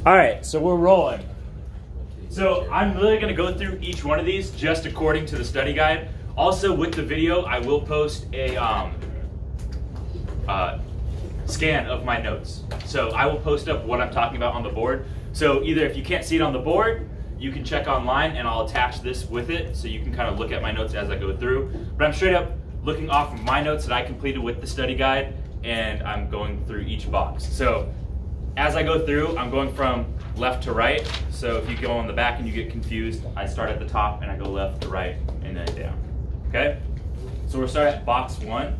All right, so we're rolling. So I'm really gonna go through each one of these just according to the study guide. Also with the video, I will post a scan of my notes. So I will post up what I'm talking about on the board. So either if you can't see it on the board, you can check online and I'll attach this with it so you can kind of look at my notes as I go through. But I'm straight up looking off of my notes that I completed with the study guide and I'm going through each box. So as I go through, I'm going from left to right. So if you go on the back and you get confused, I start at the top and I go left to right and then down, okay? So we'll start at box 1.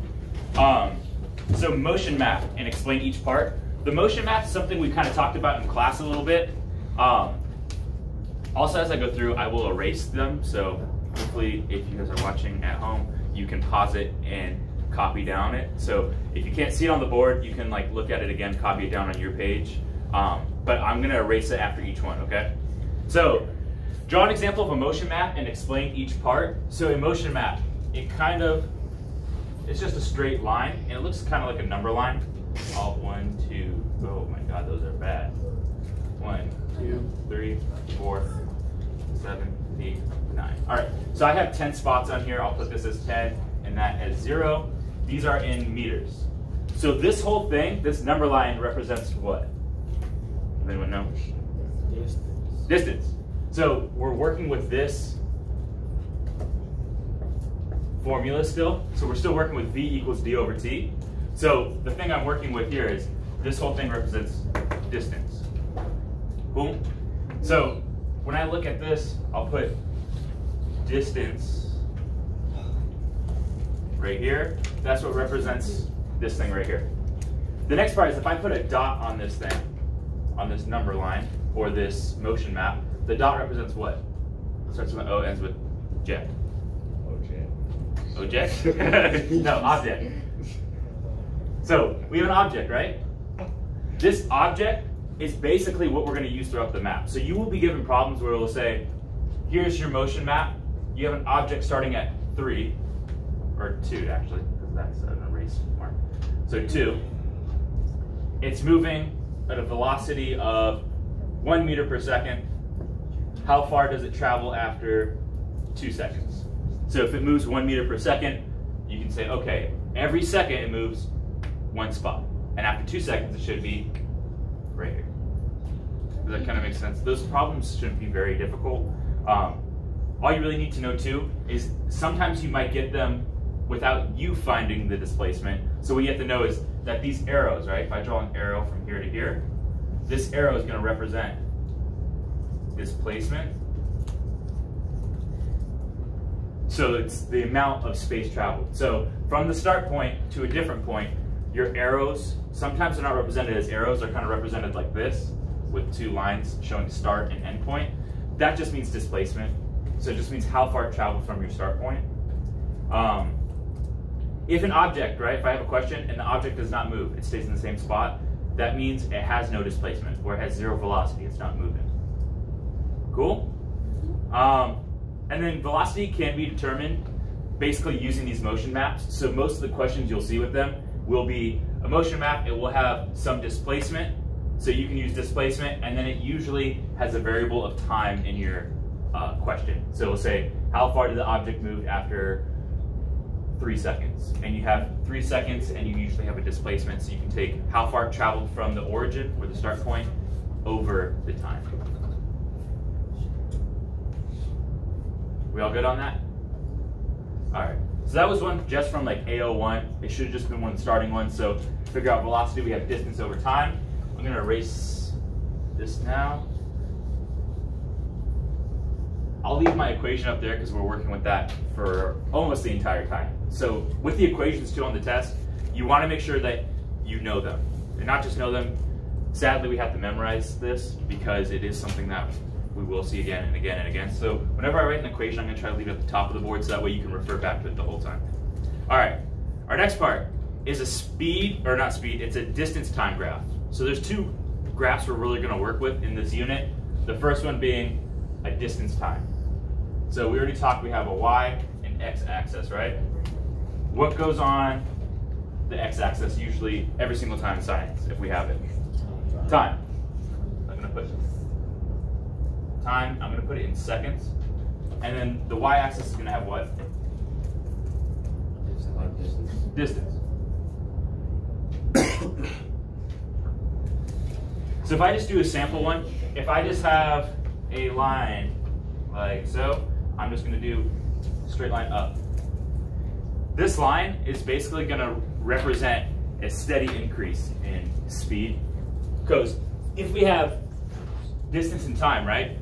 So motion map and explain each part. The motion map is something we kind of talked about in class a little bit. Also, as I go through, I will erase them. So hopefully, if you guys are watching at home, you can pause it and copy down it. So if you can't see it on the board, you can like look at it again, copy it down on your page. But I'm gonna erase it after each one, okay? So draw an example of a motion map and explain each part. So a motion map, it's just a straight line and it looks kind of like a number line. All 1, 2, oh my God, those are bad. 1, 2, 3, 4, 7, 8, 9. All right, so I have 10 spots on here. I'll put this as 10 and that as 0. These are in meters. So this whole thing, this number line represents what? Does anyone know? Distance. So we're working with this formula still. So we're still working with V equals D over T. So the thing I'm working with here is this whole thing represents distance. Cool? So when I look at this, I'll put distance right here. That's what represents this thing right here. The next part is if I put a dot on this thing, on this number line, or this motion map, the dot represents what? It starts with an O, ends with J. Object? No, object. So we have an object, right? This object is basically what we're going to use throughout the map. So you will be given problems where it will say, here's your motion map. You have an object starting at 3, or 2 actually, because that's an erase mark. So 2. It's moving at a velocity of 1 meter per second. How far does it travel after 2 seconds? So if it moves 1 meter per second, you can say, okay, every second it moves 1 spot. And after 2 seconds, it should be right here. Does that kind of make sense? Those problems shouldn't be very difficult. All you really need to know too is sometimes you might get them without you finding the displacement. So what you have to know is that these arrows, right? If I draw an arrow from here to here, this arrow is going to represent displacement. So it's the amount of space traveled. So from the start point to a different point, your arrows, sometimes they're not represented as arrows, they're kind of represented like this with 2 lines showing start and end point. That just means displacement. So it just means how far it traveled from your start point. If an object, right, if I have a question and the object does not move, it stays in the same spot, that means it has no displacement, or it has 0 velocity, it's not moving. Cool? And then velocity can be determined basically using these motion maps. So most of the questions you'll see with them will be a motion map. It will have some displacement. So you can use displacement, and then it usually has a variable of time in your question. So we'll say, how far did the object move after 3 seconds? And you have 3 seconds, and you usually have a displacement. So you can take how far it traveled from the origin, or the start point, over the time. We all good on that? All right, so that was one just from like AO1. It should have just been one starting one. So to figure out velocity, we have distance over time. I'm gonna erase this now. I'll leave my equation up there because we're working with that for almost the entire time. So with the equations too on the test, you wanna make sure that you know them. And not just know them, sadly we have to memorize this because it is something that we will see again and again and again. So whenever I write an equation, I'm gonna try to leave it at the top of the board so that way you can refer back to it the whole time. All right, our next part is a it's a distance time graph. So there's 2 graphs we're really gonna work with in this unit. The first one being a distance time. So we already talked, we have a Y and X axis, right? What goes on the X axis usually every single time in science, if we have it? Time. I'm gonna put time, I'm going to put it in seconds. And then the y-axis is going to have what? Distance. So if I just do a sample one, if I just have a line like so, I'm just going to do a straight line up. This line is basically going to represent a steady increase in speed. Because if we have distance and time, right,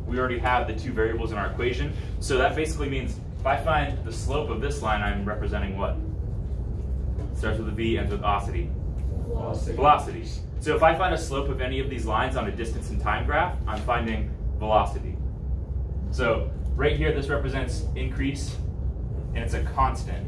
we already have the two variables in our equation. So that basically means if I find the slope of this line, I'm representing what? It starts with a V, ends with osity. Velocity. So if I find a slope of any of these lines on a distance and time graph, I'm finding velocity. So right here, this represents increase, and it's a constant.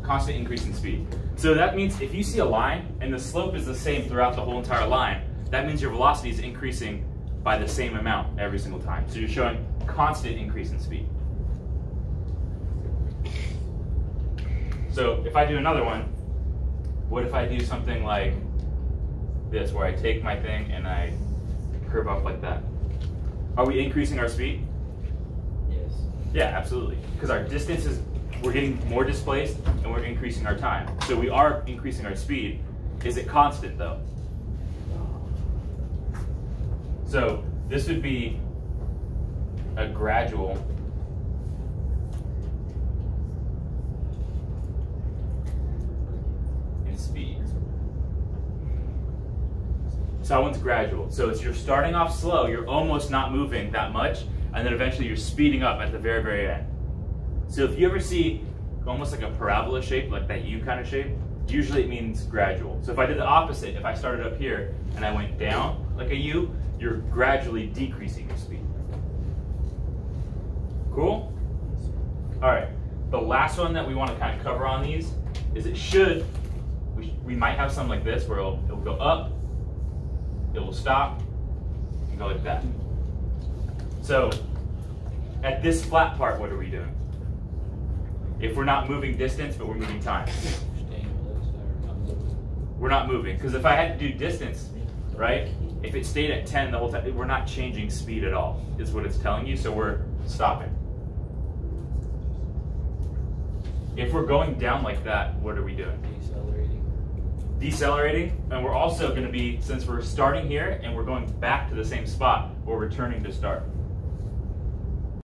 Constant increase in speed. So that means if you see a line and the slope is the same throughout the whole entire line, that means your velocity is increasing by the same amount every single time. So you're showing constant increase in speed. So if I do another one, what if I do something like this, where I take my thing and I curve up like that? Are we increasing our speed? Yes. Yeah, absolutely. Because our distance is, we're getting more displaced and we're increasing our time. So we are increasing our speed. Is it constant though? So this would be a gradual in speed. So that one's gradual. So it's, you're starting off slow, you're almost not moving that much, and then eventually you're speeding up at the very, very end. So if you ever see almost like a parabola shape, like that U kind of shape, usually it means gradual. So if I did the opposite, if I started up here and I went down like a U, you're gradually decreasing your speed. Cool? All right, the last one that we want to kind of cover on these is it should, we might have something like this where it'll go up, it will stop, and go like that. So at this flat part, what are we doing? If we're not moving distance, but we're moving time. We're not moving, because if I had to do distance, right? If it stayed at 10 the whole time, we're not changing speed at all, is what it's telling you, so we're stopping. If we're going down like that, what are we doing? Decelerating, and we're also going to be, since we're starting here and we're going back to the same spot, we're returning to start.